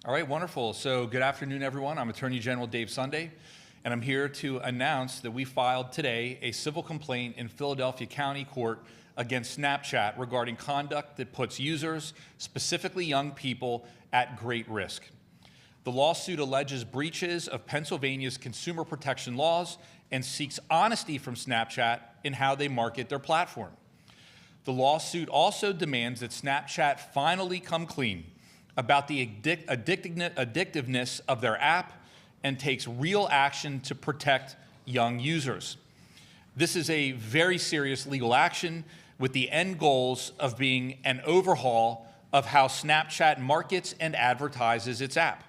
All right, wonderful. So good afternoon, everyone. I'm Attorney General Dave Sunday, and I'm here to announce that we filed today a civil complaint in Philadelphia County Court against Snapchat regarding conduct that puts users, specifically young people, at great risk. The lawsuit alleges breaches of Pennsylvania's consumer protection laws and seeks honesty from Snapchat in how they market their platform. The lawsuit also demands that Snapchat finally come clean about the addictiveness of their app and takes real action to protect young users. This is a very serious legal action with the end goals of being an overhaul of how Snapchat markets and advertises its app.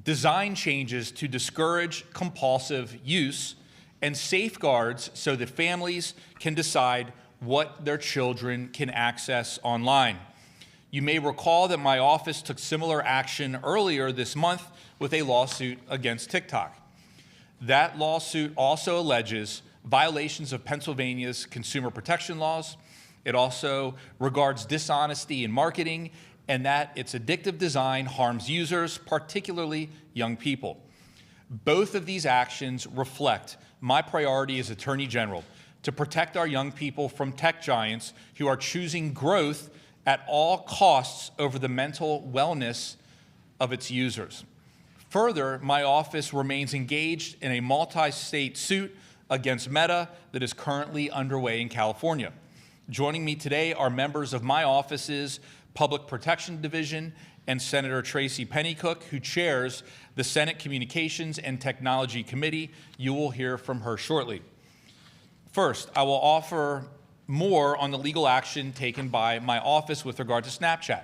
Design changes to discourage compulsive use and safeguards so that families can decide what their children can access online. You may recall that my office took similar action earlier this month with a lawsuit against TikTok. That lawsuit also alleges violations of Pennsylvania's consumer protection laws. It also regards dishonesty in marketing and that its addictive design harms users, particularly young people. Both of these actions reflect my priority as Attorney General to protect our young people from tech giants who are choosing growth at all costs over the mental wellness of its users. Further, my office remains engaged in a multi-state suit against Meta that is currently underway in California. Joining me today are members of my office's Public Protection Division and Senator Tracy Pennycook, who chairs the Senate Communications and Technology Committee. You will hear from her shortly. First, I will offer more on the legal action taken by my office with regard to Snapchat.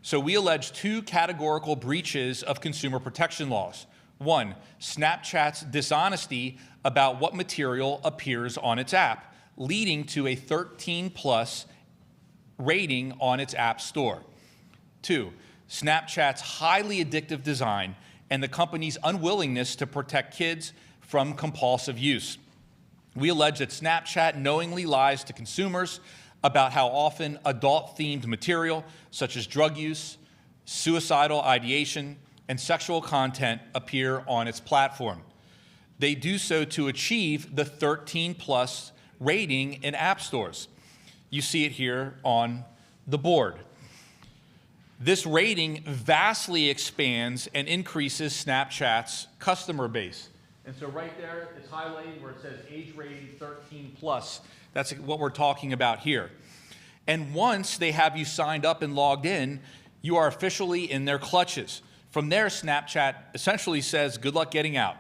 So we allege two categorical breaches of consumer protection laws. One, Snapchat's dishonesty about what material appears on its app, leading to a 13+ rating on its app store. Two, Snapchat's highly addictive design and the company's unwillingness to protect kids from compulsive use. We allege that Snapchat knowingly lies to consumers about how often adult-themed material, such as drug use, suicidal ideation, and sexual content appear on its platform. They do so to achieve the 13+ rating in app stores. You see it here on the board. This rating vastly expands and increases Snapchat's customer base. And so right there, it's highlighted where it says age rating 13+. That's what we're talking about here. And once they have you signed up and logged in, you are officially in their clutches. From there, Snapchat essentially says, good luck getting out.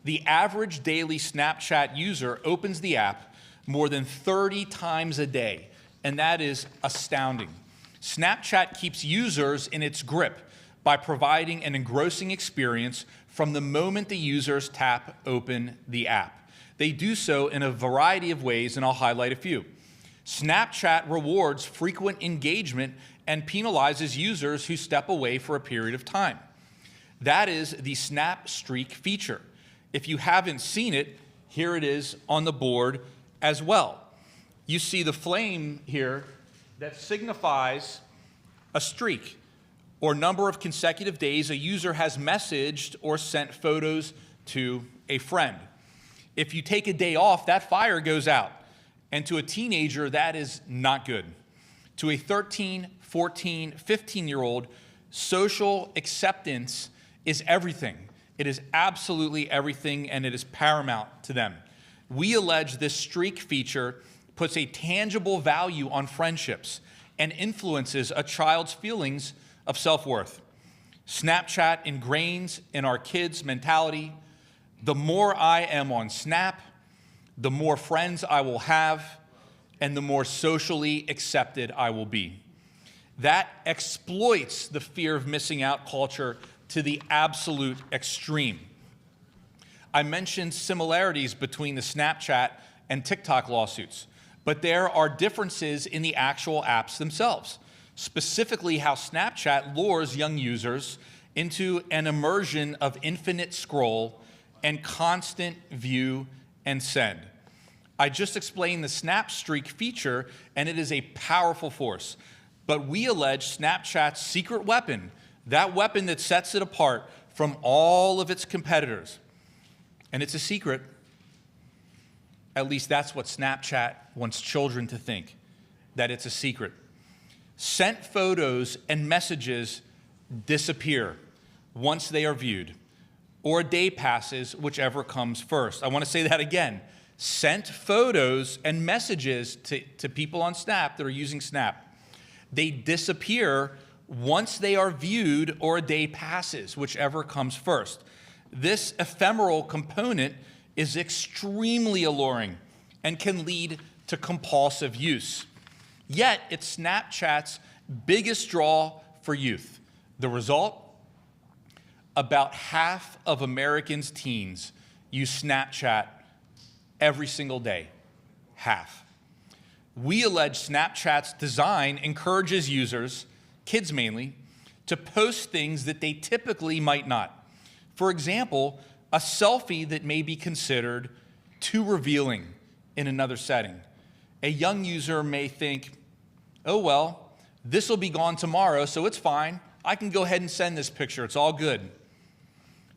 The average daily Snapchat user opens the app more than 30 times a day, and that is astounding. Snapchat keeps users in its grip by providing an engrossing experience from the moment the users tap open the app. They do so in a variety of ways, and I'll highlight a few. Snapchat rewards frequent engagement and penalizes users who step away for a period of time. That is the Snap Streak feature. If you haven't seen it, here it is on the board as well. You see the flame here that signifies a streak, or number of consecutive days a user has messaged or sent photos to a friend. If you take a day off, that fire goes out. And to a teenager, that is not good. To a 13, 14, 15-year-old, social acceptance is everything. It is absolutely everything, and it is paramount to them. We allege this streak feature puts a tangible value on friendships and influences a child's feelings of self-worth. Snapchat ingrains in our kids' mentality, the more I am on Snap, the more friends I will have, and the more socially accepted I will be. That exploits the fear of missing out culture to the absolute extreme. I mentioned similarities between the Snapchat and TikTok lawsuits, but there are differences in the actual apps themselves. Specifically how Snapchat lures young users into an immersion of infinite scroll and constant view and send. I just explained the Snap Streak feature, and it is a powerful force. But we allege Snapchat's secret weapon That weapon that sets it apart from all of its competitors. And it's a secret. At least that's what Snapchat wants children to think, that it's a secret. Sent photos and messages disappear once they are viewed, or a day passes, whichever comes first. I want to say that again. Sent photos and messages to people on Snap that are using Snap, they disappear once they are viewed or a day passes, whichever comes first. This ephemeral component is extremely alluring and can lead to compulsive use. Yet, it's Snapchat's biggest draw for youth. The result? About half of Americans' teens use Snapchat every single day. Half. We allege Snapchat's design encourages users, kids mainly, to post things that they typically might not. For example, a selfie that may be considered too revealing in another setting. A young user may think, oh well, this will be gone tomorrow, so it's fine. I can go ahead and send this picture, it's all good.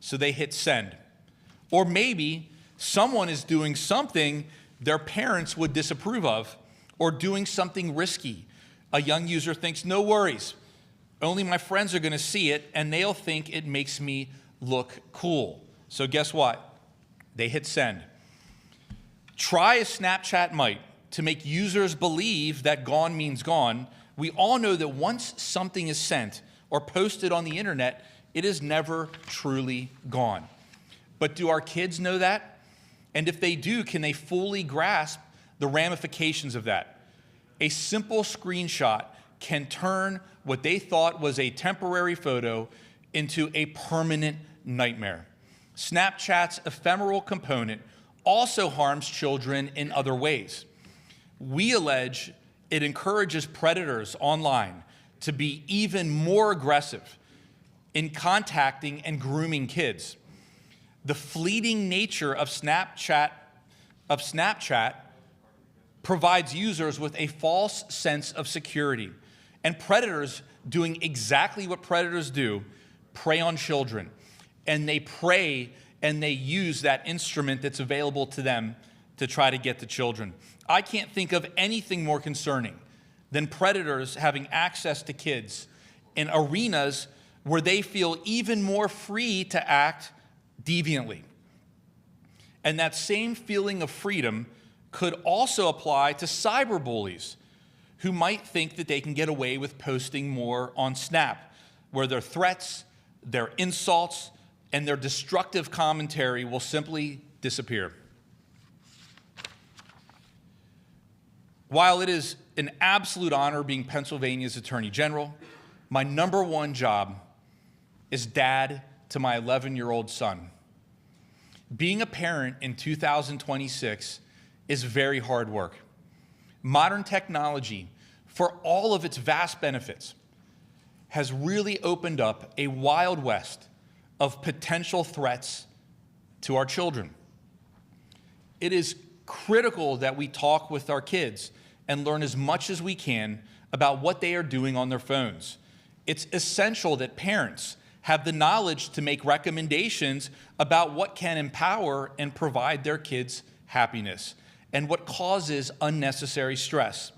So they hit send. Or maybe someone is doing something their parents would disapprove of, or doing something risky. A young user thinks, no worries, only my friends are gonna see it and they'll think it makes me look cool. So guess what? They hit send. Try as Snapchat might to make users believe that gone means gone, we all know that once something is sent or posted on the internet, it is never truly gone. But do our kids know that? And if they do, can they fully grasp the ramifications of that? A simple screenshot can turn what they thought was a temporary photo into a permanent nightmare. Snapchat's ephemeral component also harms children in other ways. We allege it encourages predators online to be even more aggressive in contacting and grooming kids. The fleeting nature of Snapchat provides users with a false sense of security. And predators doing exactly what predators do, prey on children. And they prey and they use that instrument that's available to them to try to get to children. I can't think of anything more concerning than predators having access to kids in arenas where they feel even more free to act deviantly. And that same feeling of freedom could also apply to cyberbullies who might think that they can get away with posting more on Snap, where their threats, their insults, and their destructive commentary will simply disappear. While it is an absolute honor being Pennsylvania's Attorney General, my number one job is dad to my 11-year-old son. Being a parent in 2026 is very hard work. Modern technology, for all of its vast benefits, has really opened up a wild west of potential threats to our children. It is critical that we talk with our kids and learn as much as we can about what they are doing on their phones. It's essential that parents have the knowledge to make recommendations about what can empower and provide their kids happiness and what causes unnecessary stress.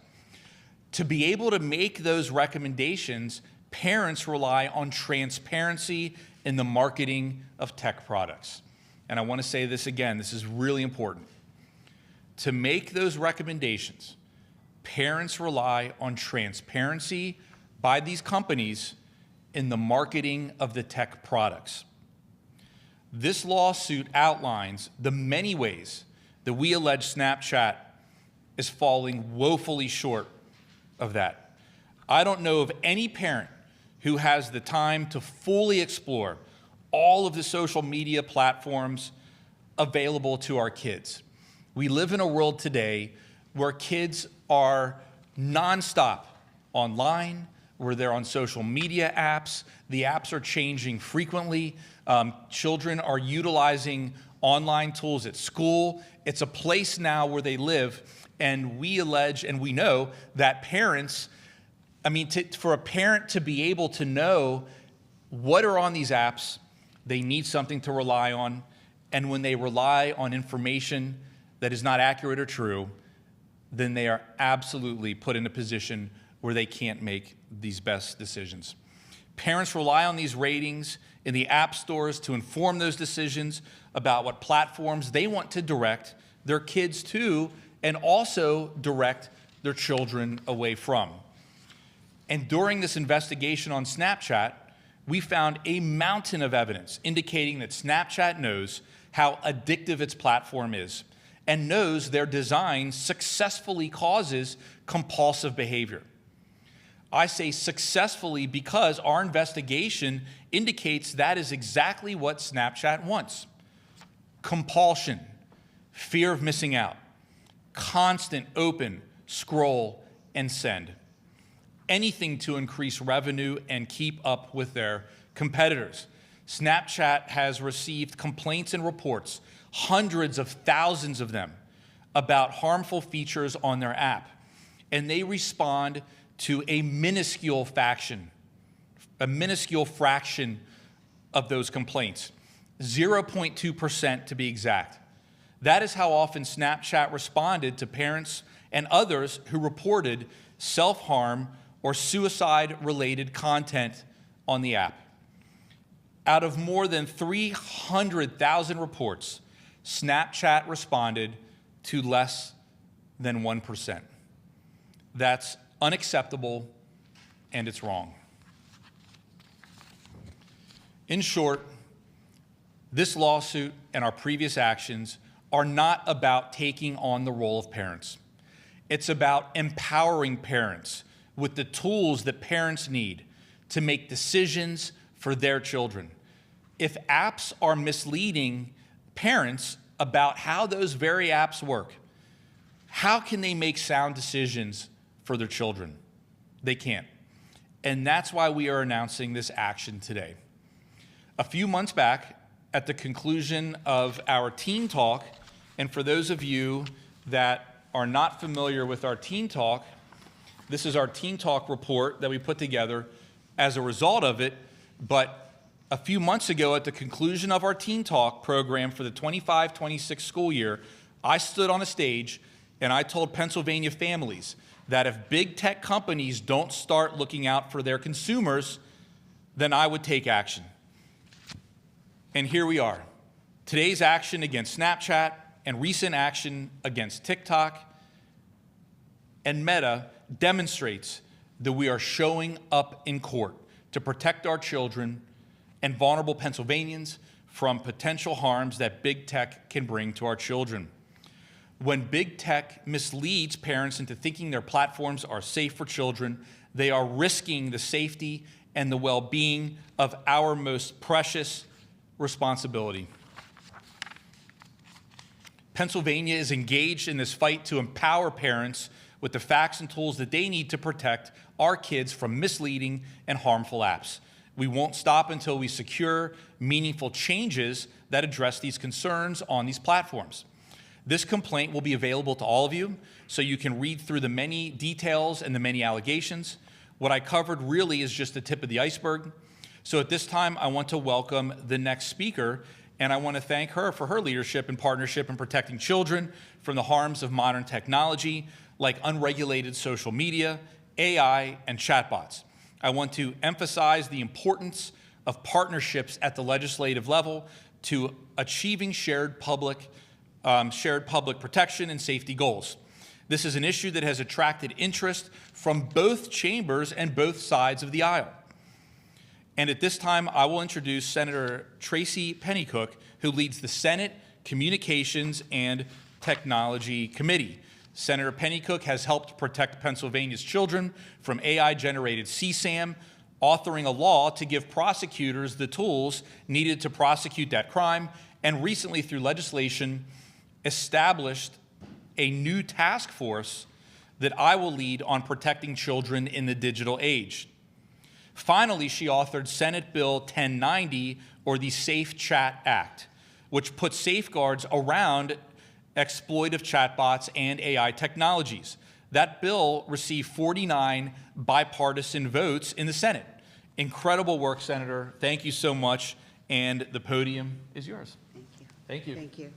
To be able to make those recommendations, parents rely on transparency in the marketing of tech products. And I want to say this again, this is really important. To make those recommendations, parents rely on transparency by these companies in the marketing of the tech products. This lawsuit outlines the many ways that we allege Snapchat is falling woefully short of that. I don't know of any parent who has the time to fully explore all of the social media platforms available to our kids. We live in a world today where kids are nonstop online, where they're on social media apps. The apps are changing frequently. Children are utilizing online tools at school. It's a place now where they live, and we allege and we know that parents, for a parent to be able to know what are on these apps. They need something to rely on, and when they rely on information that is not accurate or true, then they are absolutely put in a position where they can't make these best decisions. Parents rely on these ratings in the app stores to inform those decisions about what platforms they want to direct their kids to and also direct their children away from. And during this investigation on Snapchat, we found a mountain of evidence indicating that Snapchat knows how addictive its platform is and knows their design successfully causes compulsive behavior. I say successfully because our investigation indicates that is exactly what Snapchat wants. Compulsion, fear of missing out, constant open, scroll, and send. Anything to increase revenue and keep up with their competitors. Snapchat has received complaints and reports, hundreds of thousands of them, about harmful features on their app. And they respond to a minuscule fraction of those complaints, 0.2% to be exact. That is how often Snapchat responded to parents and others who reported self-harm or suicide-related content on the app. Out of more than 300,000 reports, Snapchat responded to less than 1%. That's unacceptable, and it's wrong. In short, this lawsuit and our previous actions are not about taking on the role of parents. It's about empowering parents with the tools that parents need to make decisions for their children. If apps are misleading parents about how those very apps work, how can they make sound decisions for their children? They can't. And that's why we are announcing this action today. A few months back, at the conclusion of our Teen Talk, and for those of you that are not familiar with our Teen Talk, this is our Teen Talk report that we put together as a result of it, but a few months ago at the conclusion of our Teen Talk program for the 25-26 school year, I stood on a stage and I told Pennsylvania families that if big tech companies don't start looking out for their consumers, then I would take action. And here we are. Today's action against Snapchat and recent action against TikTok and Meta demonstrates that we are showing up in court to protect our children and vulnerable Pennsylvanians from potential harms that big tech can bring to our children. When big tech misleads parents into thinking their platforms are safe for children, they are risking the safety and the well-being of our most precious responsibility. Pennsylvania is engaged in this fight to empower parents with the facts and tools that they need to protect our kids from misleading and harmful apps. We won't stop until we secure meaningful changes that address these concerns on these platforms. This complaint will be available to all of you, so you can read through the many details and the many allegations. What I covered really is just the tip of the iceberg. So at this time, I want to welcome the next speaker, and I want to thank her for her leadership and partnership in protecting children from the harms of modern technology, like unregulated social media, AI, and chatbots. I want to emphasize the importance of partnerships at the legislative level to achieving shared public protection and safety goals. This is an issue that has attracted interest from both chambers and both sides of the aisle. And at this time, I will introduce Senator Tracy Pennycook, who leads the Senate Communications and Technology Committee. Senator Pennycook has helped protect Pennsylvania's children from AI-generated CSAM, authoring a law to give prosecutors the tools needed to prosecute that crime, and recently, through legislation, established a new task force that I will lead on protecting children in the digital age. Finally, she authored Senate Bill 1090, or the Safe Chat Act, which puts safeguards around exploitive chatbots and AI technologies. That bill received 49 bipartisan votes in the Senate, Incredible work, Senator. Thank you so much. And the podium is yours. Thank you. Thank you. Thank you.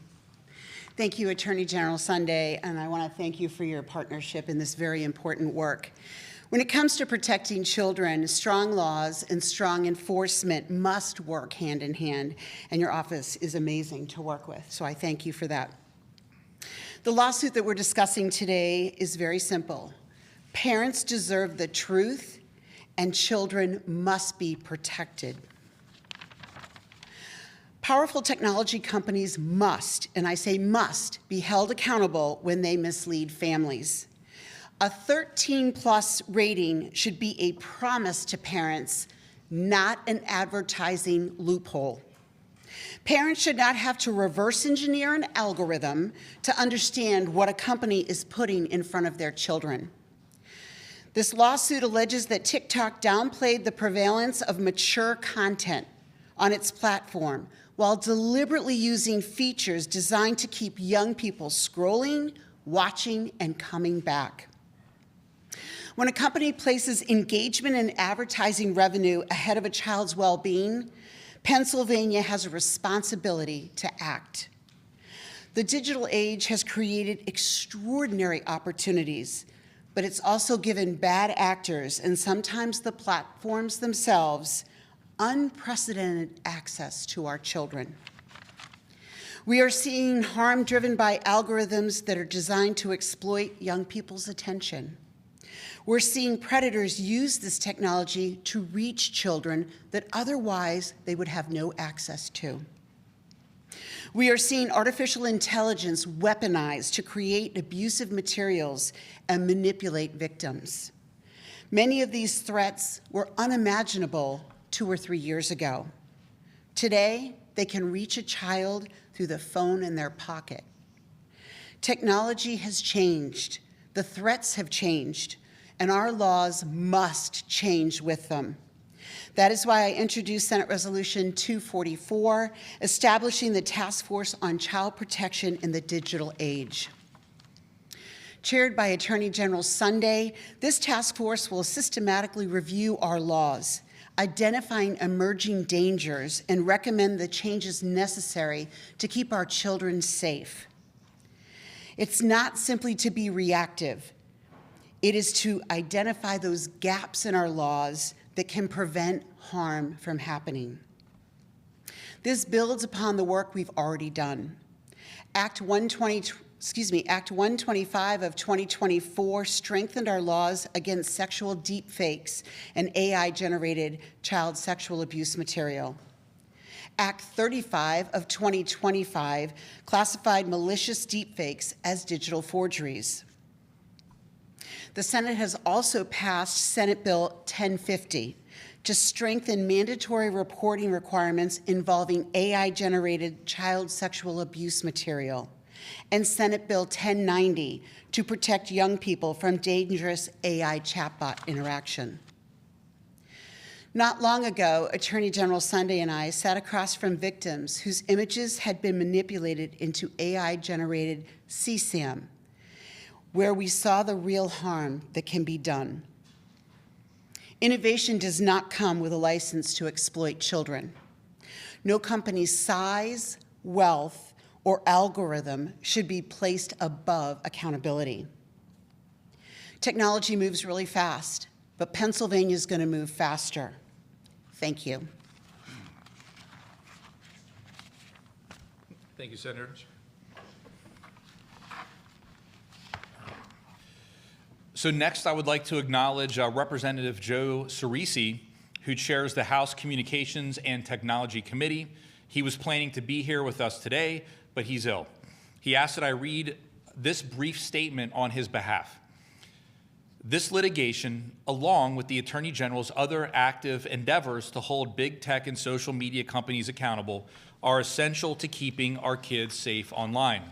Thank you, Attorney General Sunday, and I want to thank you for your partnership in this very important work. When it comes to protecting children, strong laws and strong enforcement must work hand in hand, and your office is amazing to work with, so I thank you for that. The lawsuit that we're discussing today is very simple. Parents deserve the truth, and children must be protected. Powerful technology companies must, and I say must, be held accountable when they mislead families. A 13+ rating should be a promise to parents, not an advertising loophole. Parents should not have to reverse engineer an algorithm to understand what a company is putting in front of their children. This lawsuit alleges that TikTok downplayed the prevalence of mature content on its platform while deliberately using features designed to keep young people scrolling, watching, and coming back. When a company places engagement and advertising revenue ahead of a child's well-being, Pennsylvania has a responsibility to act. The digital age has created extraordinary opportunities, but it's also given bad actors, and sometimes the platforms themselves, unprecedented access to our children. We are seeing harm driven by algorithms that are designed to exploit young people's attention. We're seeing predators use this technology to reach children that otherwise they would have no access to. We are seeing artificial intelligence weaponized to create abusive materials and manipulate victims. Many of these threats were unimaginable 2 or 3 years ago. Today, they can reach a child through the phone in their pocket. Technology has changed, the threats have changed, and our laws must change with them. That is why I introduced Senate Resolution 244, establishing the Task Force on Child Protection in the Digital Age. Chaired by Attorney General Sunday, this task force will systematically review our laws, identifying emerging dangers, and recommend the changes necessary to keep our children safe. It's not simply to be reactive. It is to identify those gaps in our laws that can prevent harm from happening. This builds upon the work we've already done. Act 125 of 2024 strengthened our laws against sexual deepfakes and AI-generated child sexual abuse material. Act 35 of 2025 classified malicious deepfakes as digital forgeries. The Senate has also passed Senate Bill 1050 to strengthen mandatory reporting requirements involving AI-generated child sexual abuse material, and Senate Bill 1090 to protect young people from dangerous AI chatbot interaction. Not long ago, Attorney General Sunday and I sat across from victims whose images had been manipulated into AI-generated CSAM, where we saw the real harm that can be done. Innovation does not come with a license to exploit children. No company's size, wealth, or algorithm should be placed above accountability. Technology moves really fast, but Pennsylvania is going to move faster. Thank you. Thank you, Senator. So next, I would like to acknowledge Representative Joe Cerisi, who chairs the House Communications and Technology Committee. He was planning to be here with us today, but he's ill. He asked that I read this brief statement on his behalf. This litigation, along with the Attorney General's other active endeavors to hold big tech and social media companies accountable, are essential to keeping our kids safe online.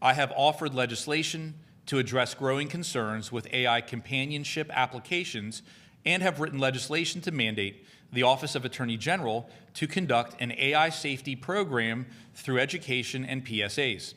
I have offered legislation to address growing concerns with AI companionship applications and have written legislation to mandate the Office of Attorney General to conduct an AI safety program through education and PSAs.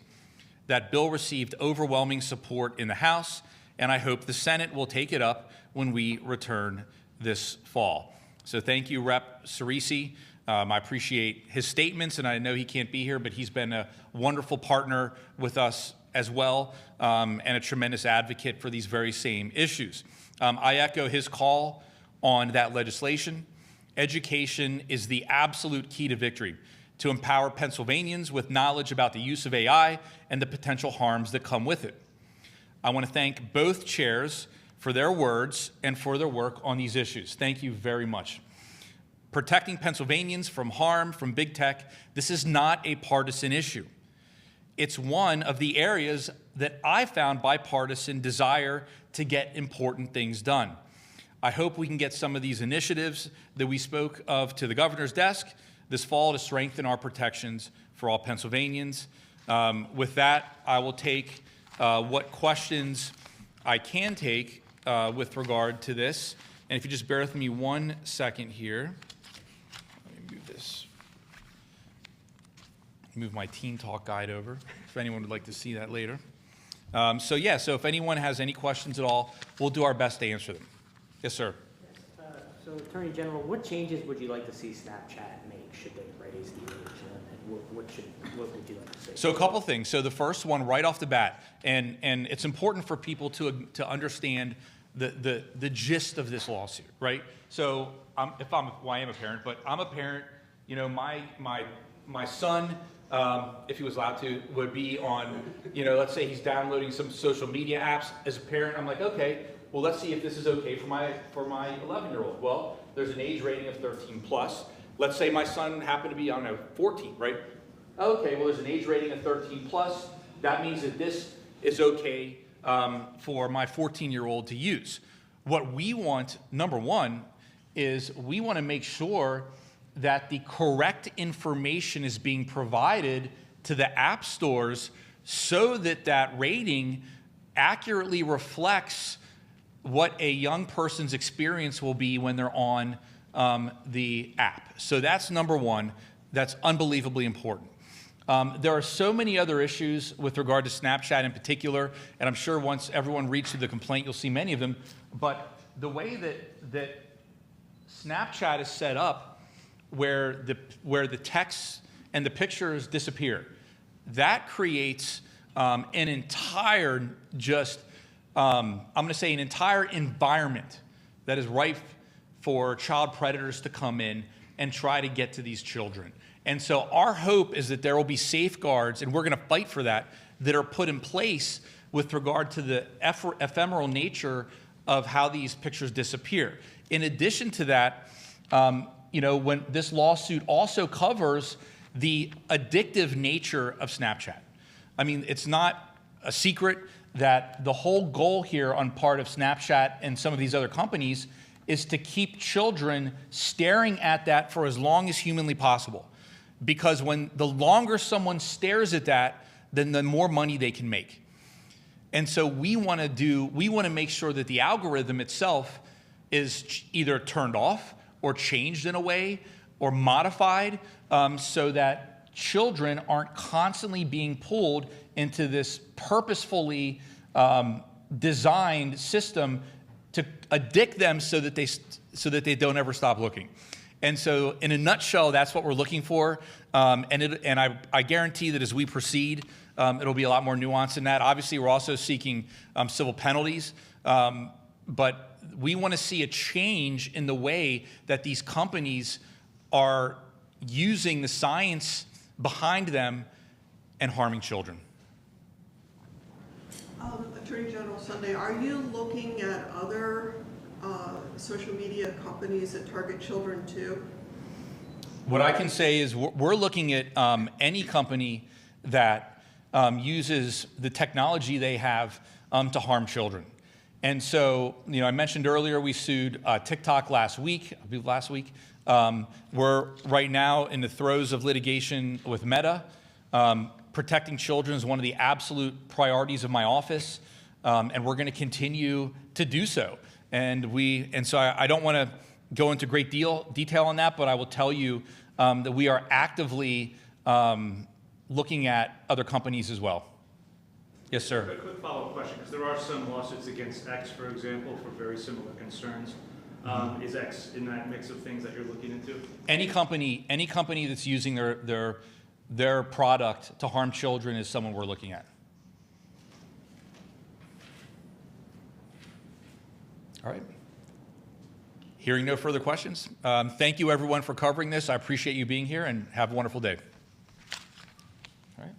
That bill received overwhelming support in the House, and I hope the Senate will take it up when we return this fall. So thank you, Rep. Cerisi. I appreciate his statements, and I know he can't be here, but he's been a wonderful partner with us as well, and a tremendous advocate for these very same issues. I echo his call on that legislation. Education is the absolute key to victory, to empower Pennsylvanians with knowledge about the use of AI and the potential harms that come with it. I want to thank both chairs for their words and for their work on these issues. Thank you very much. Protecting Pennsylvanians from harm from big tech, this is not a partisan issue. It's one of the areas that I found bipartisan desire to get important things done. I hope we can get some of these initiatives that we spoke of to the governor's desk this fall to strengthen our protections for all Pennsylvanians. With that, I will take what questions I can take with regard to this. And if you just bear with me 1 second here. Let me move this. Move my Teen Talk guide over if anyone would like to see that later. So if anyone has any questions at all, we'll do our best to answer them. Yes, sir. So, Attorney General, what changes would you like to see Snapchat make? Should they raise the age? And what would you like to see? So a couple things. So the first one, right off the bat, and it's important for people to understand the gist of this lawsuit, right? So I am a parent, but I'm a parent. You know, my son, if he was allowed to, would be on, let's say he's downloading some social media apps. As a parent, I'm like, okay, well, let's see if this is okay for my 11-year-old. Well, there's an age rating of 13 plus. Let's say my son happened to be, 14, right? Okay, well, there's an age rating of 13 plus. That means that this is okay for my 14-year-old to use. What we want, number one, is we want to make sure that the correct information is being provided to the app stores so that that rating accurately reflects what a young person's experience will be when they're on the app. So that's number one. That's unbelievably important. There are so many other issues with regard to Snapchat in particular, and I'm sure once everyone reads through the complaint, you'll see many of them. But the way that Snapchat is set up, where the text and the pictures disappear, that creates an entire I'm going to say an entire environment that is rife for child predators to come in and try to get to these children. And so our hope is that there will be safeguards, and we're going to fight for that are put in place with regard to the ephemeral nature of how these pictures disappear. In addition to that, when this lawsuit also covers the addictive nature of Snapchat. I mean, it's not a secret that the whole goal here on part of Snapchat and some of these other companies is to keep children staring at that for as long as humanly possible. Because when the longer someone stares at that, then the more money they can make. And so we want to make sure that the algorithm itself is either turned off or changed in a way or modified so that children aren't constantly being pulled into this purposefully designed system to addict them so that they don't ever stop looking. And so in a nutshell, that's what we're looking for. And I guarantee that as we proceed, it'll be a lot more nuanced than that. Obviously, we're also seeking civil penalties. But we want to see a change in the way that these companies are using the science behind them and harming children. Attorney General Sunday, are you looking at other social media companies that target children too? What I can say is we're looking at any company that uses the technology they have to harm children. And so, I mentioned earlier we sued TikTok last week. We're right now in the throes of litigation with Meta. Protecting children is one of the absolute priorities of my office, and we're going to continue to do so. And so I don't want to go into great detail on that, but I will tell you that we are actively looking at other companies as well. Yes, sir. A quick follow-up question, because there are some lawsuits against X, for example, for very similar concerns. Is X in that mix of things that you're looking into? Any company that's using their product to harm children is someone we're looking at. All right. Hearing no further questions, thank you everyone for covering this. I appreciate you being here, and have a wonderful day. All right.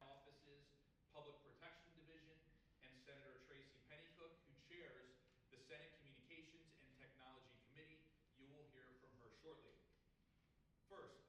Office's Public Protection Division, and Senator Tracy Pennycook, who chairs the Senate Communications and Technology Committee. You will hear from her shortly. First,